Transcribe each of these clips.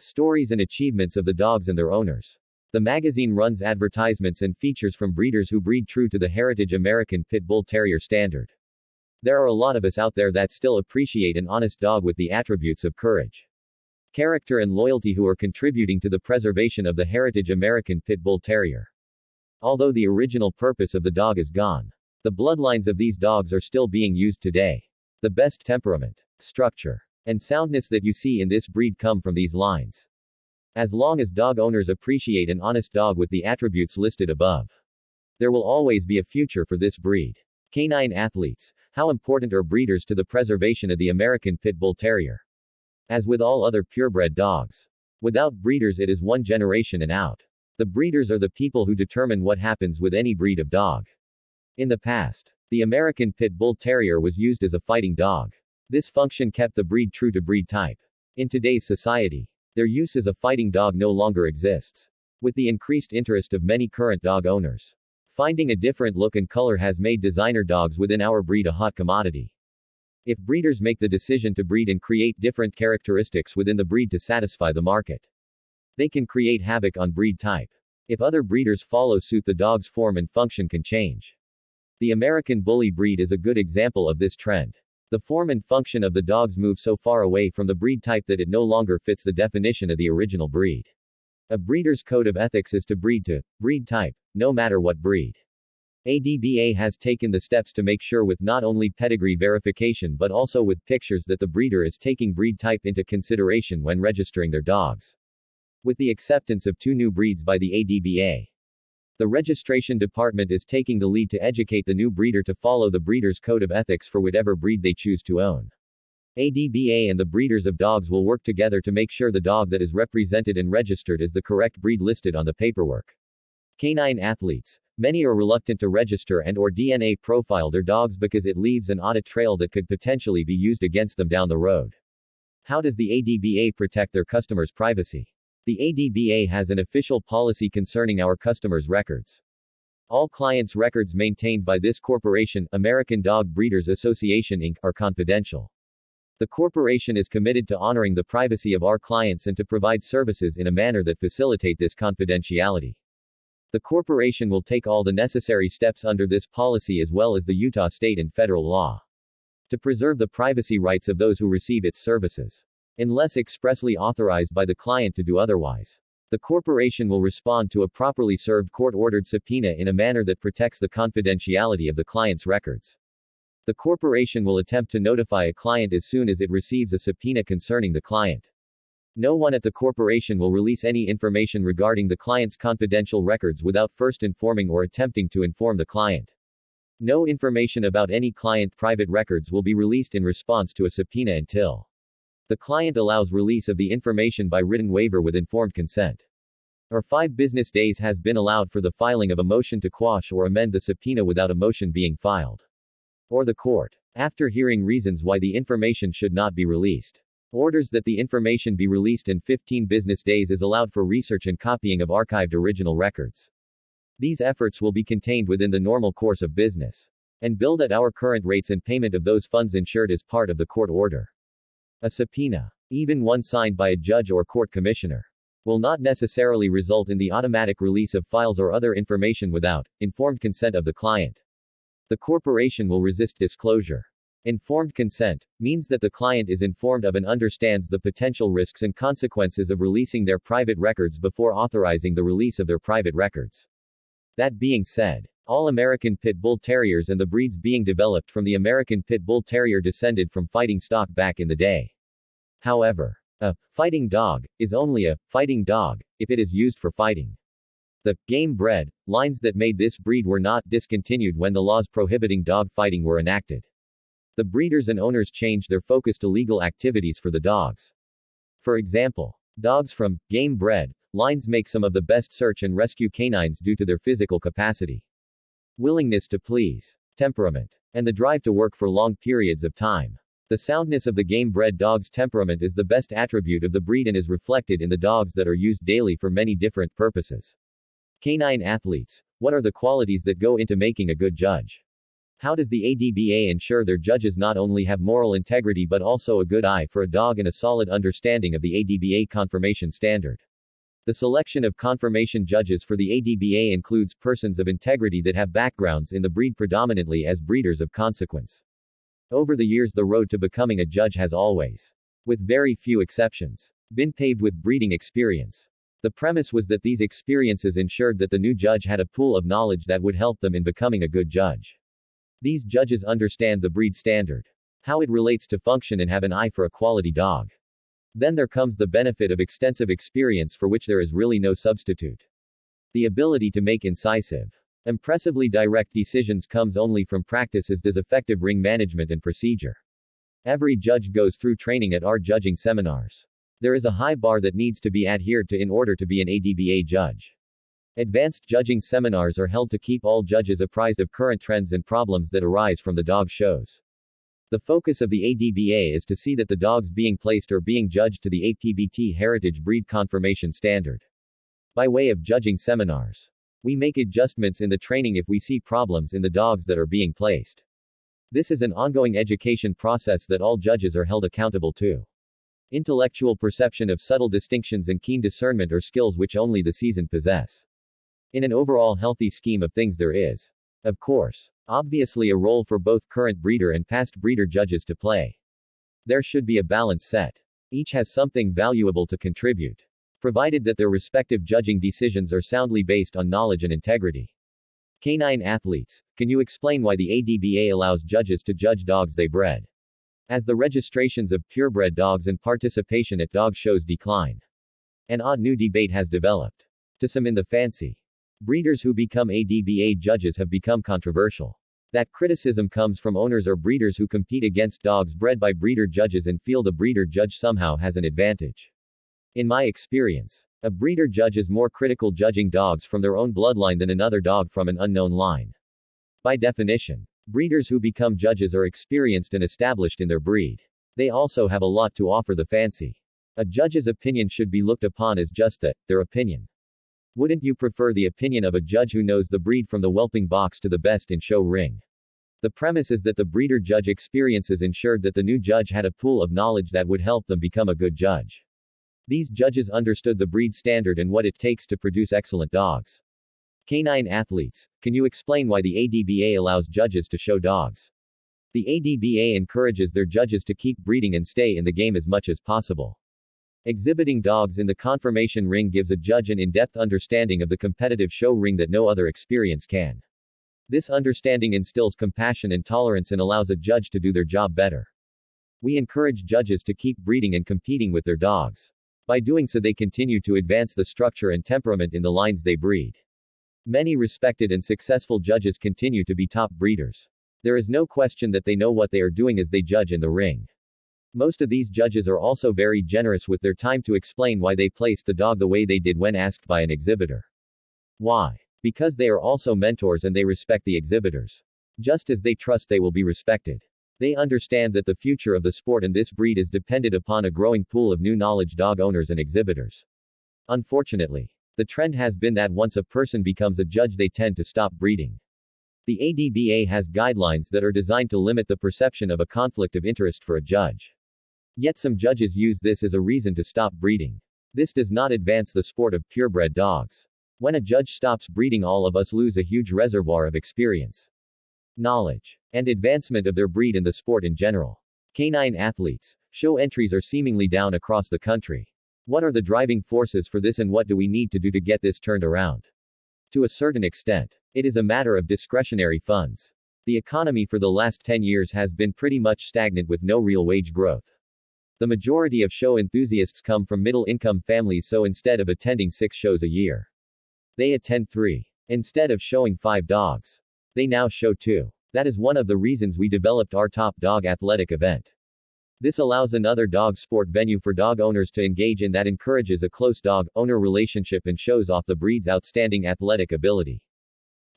stories and achievements of the dogs and their owners. The magazine runs advertisements and features from breeders who breed true to the heritage American Pit Bull Terrier standard. There are a lot of us out there that still appreciate an honest dog with the attributes of courage, character and loyalty who are contributing to the preservation of the heritage American Pit Bull Terrier. Although the original purpose of the dog is gone, the bloodlines of these dogs are still being used today. The best temperament, structure, and soundness that you see in this breed come from these lines. As long as dog owners appreciate an honest dog with the attributes listed above, there will always be a future for this breed. Canine athletes. How important are breeders to the preservation of the American Pit Bull Terrier? As with all other purebred dogs, without breeders it is one generation and out. The breeders are the people who determine what happens with any breed of dog. In the past, the American Pit Bull Terrier was used as a fighting dog. This function kept the breed true to breed type. In today's society, their use as a fighting dog no longer exists. With the increased interest of many current dog owners, finding a different look and color has made designer dogs within our breed a hot commodity. If breeders make the decision to breed and create different characteristics within the breed to satisfy the market, they can create havoc on breed type. If other breeders follow suit, the dog's form and function can change. The American Bully breed is a good example of this trend. The form and function of the dogs move so far away from the breed type that it no longer fits the definition of the original breed. A breeder's code of ethics is to breed to breed type, no matter what breed. ADBA has taken the steps to make sure with not only pedigree verification but also with pictures that the breeder is taking breed type into consideration when registering their dogs. With the acceptance of 2 new breeds by the ADBA, the registration department is taking the lead to educate the new breeder to follow the breeder's code of ethics for whatever breed they choose to own. ADBA and the breeders of dogs will work together to make sure the dog that is represented and registered is the correct breed listed on the paperwork. Canine athletes. Many are reluctant to register and/or DNA profile their dogs because it leaves an audit trail that could potentially be used against them down the road. How does the ADBA protect their customers' privacy? The ADBA has an official policy concerning our customers' records. All clients' records maintained by this corporation, American Dog Breeders Association Inc., are confidential. The corporation is committed to honoring the privacy of our clients and to provide services in a manner that facilitate this confidentiality. The corporation will take all the necessary steps under this policy as well as the Utah state and federal law to preserve the privacy rights of those who receive its services, unless expressly authorized by the client to do otherwise. The corporation will respond to a properly served court-ordered subpoena in a manner that protects the confidentiality of the client's records. The corporation will attempt to notify a client as soon as it receives a subpoena concerning the client. No one at the corporation will release any information regarding the client's confidential records without first informing or attempting to inform the client. No information about any client private records will be released in response to a subpoena until the client allows release of the information by written waiver with informed consent, or 5 business days has been allowed for the filing of a motion to quash or amend the subpoena without a motion being filed, or the court, after hearing reasons why the information should not be released, orders that the information be released in 15 business days is allowed for research and copying of archived original records. These efforts will be contained within the normal course of business and billed at our current rates and payment of those funds insured as part of the court order. A subpoena, even one signed by a judge or court commissioner, will not necessarily result in the automatic release of files or other information without informed consent of the client. The corporation will resist disclosure. Informed consent means that the client is informed of and understands the potential risks and consequences of releasing their private records before authorizing the release of their private records. That being said, all American Pit Bull Terriers and the breeds being developed from the American Pit Bull Terrier descended from fighting stock back in the day. However, a fighting dog is only a fighting dog if it is used for fighting. The game bred lines that made this breed were not discontinued when the laws prohibiting dog fighting were enacted. The breeders and owners changed their focus to legal activities for the dogs. For example, dogs from game bred lines make some of the best search and rescue canines due to their physical capacity, willingness to please, temperament, and the drive to work for long periods of time. The soundness of the game bred dog's temperament is the best attribute of the breed and is reflected in the dogs that are used daily for many different purposes. Canine athletes. What are the qualities that go into making a good judge? How does the ADBA ensure their judges not only have moral integrity but also a good eye for a dog and a solid understanding of the ADBA confirmation standard? The selection of confirmation judges for the ADBA includes persons of integrity that have backgrounds in the breed predominantly as breeders of consequence. Over the years, the road to becoming a judge has always, with very few exceptions, been paved with breeding experience. The premise was that these experiences ensured that the new judge had a pool of knowledge that would help them in becoming a good judge. These judges understand the breed standard, how it relates to function, and have an eye for a quality dog. Then there comes the benefit of extensive experience for which there is really no substitute. The ability to make incisive, impressively direct decisions comes only from practice, as does effective ring management and procedure. Every judge goes through training at our judging seminars. There is a high bar that needs to be adhered to in order to be an ADBA judge. Advanced judging seminars are held to keep all judges apprised of current trends and problems that arise from the dog shows. The focus of the ADBA is to see that the dogs being placed are being judged to the APBT Heritage Breed Confirmation Standard. By way of judging seminars, we make adjustments in the training if we see problems in the dogs that are being placed. This is an ongoing education process that all judges are held accountable to. Intellectual perception of subtle distinctions and keen discernment are skills which only the seasoned possess. In an overall healthy scheme of things, there is, of course, obviously a role for both current breeder and past breeder judges to play. There should be a balance set. Each has something valuable to contribute, provided that their respective judging decisions are soundly based on knowledge and integrity. Canine athletes, can you explain why the ADBA allows judges to judge dogs they bred? As the registrations of purebred dogs and participation at dog shows decline, an odd new debate has developed. To some in the fancy breeders who become ADBA judges have become controversial. That criticism comes from owners or breeders who compete against dogs bred by breeder judges and feel the breeder judge somehow has an advantage. In my experience, a breeder judge is more critical judging dogs from their own bloodline than another dog from an unknown line. By definition, breeders who become judges are experienced and established in their breed. They also have a lot to offer the fancy. A judge's opinion should be looked upon as just that, their opinion. Wouldn't you prefer the opinion of a judge who knows the breed from the whelping box to the best in show ring? The premise is that the breeder judge experiences ensured that the new judge had a pool of knowledge that would help them become a good judge. These judges understood the breed standard and what it takes to produce excellent dogs. Canine athletes, can you explain why the ADBA allows judges to show dogs? The ADBA encourages their judges to keep breeding and stay in the game as much as possible. Exhibiting dogs in the confirmation ring gives a judge an in-depth understanding of the competitive show ring that no other experience can. This understanding instills compassion and tolerance and allows a judge to do their job better. We encourage judges to keep breeding and competing with their dogs. By doing so, they continue to advance the structure and temperament in the lines they breed. Many respected and successful judges continue to be top breeders. There is no question that they know what they are doing as they judge in the ring. Most of these judges are also very generous with their time to explain why they placed the dog the way they did when asked by an exhibitor. Why? Because they are also mentors and they respect the exhibitors. Just as they trust they will be respected. They understand that the future of the sport and this breed is dependent upon a growing pool of new knowledge dog owners and exhibitors. Unfortunately, the trend has been that once a person becomes a judge, they tend to stop breeding. The ADBA has guidelines that are designed to limit the perception of a conflict of interest for a judge. Yet some judges use this as a reason to stop breeding. This does not advance the sport of purebred dogs. When a judge stops breeding, all of us lose a huge reservoir of experience, knowledge, and advancement of their breed and the sport in general. Canine athletes, show entries are seemingly down across the country. What are the driving forces for this and what do we need to do to get this turned around? To a certain extent, it is a matter of discretionary funds. The economy for the last 10 years has been pretty much stagnant with no real wage growth. The majority of show enthusiasts come from middle-income families, so instead of attending 6 shows a year, they attend 3. Instead of showing 5 dogs, they now show 2. That is one of the reasons we developed our Top Dog athletic event. This allows another dog sport venue for dog owners to engage in that encourages a close dog-owner relationship and shows off the breed's outstanding athletic ability.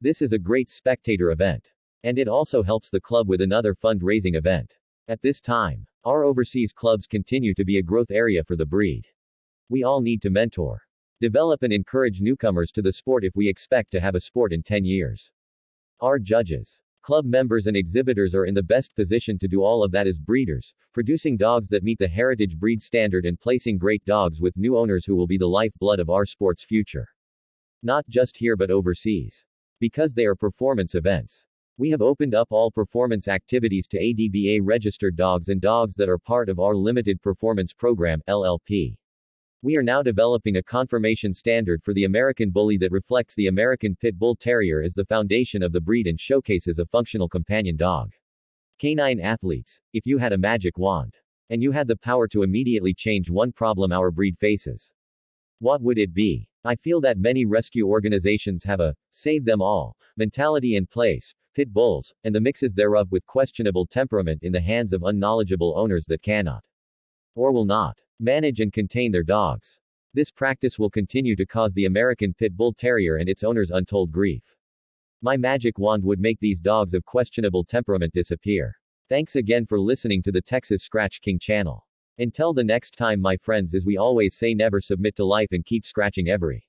This is a great spectator event. And it also helps the club with another fundraising event. At this time, our overseas clubs continue to be a growth area for the breed. We all need to mentor, develop and encourage newcomers to the sport if we expect to have a sport in 10 years. Our judges, Club members and exhibitors are in the best position to do all of that as breeders, producing dogs that meet the heritage breed standard and placing great dogs with new owners who will be the lifeblood of our sport's future. Not just here but overseas. Because they are performance events. We have opened up all performance activities to ADBA registered dogs and dogs that are part of our Limited Performance Program, LLP. We are now developing a conformation standard for the American Bully that reflects the American Pit Bull Terrier as the foundation of the breed and showcases a functional companion dog. Canine athletes, if you had a magic wand, and you had the power to immediately change one problem our breed faces, what would it be? I feel that many rescue organizations have a save them all mentality in place, pit bulls, and the mixes thereof with questionable temperament in the hands of unknowledgeable owners that cannot, or will not, manage and contain their dogs. This practice will continue to cause the American Pit Bull Terrier and its owners untold grief. My magic wand would make these dogs of questionable temperament disappear. Thanks again for listening to the Texas Scratch King channel. Until the next time my friends, as we always say, never submit to life and keep scratching every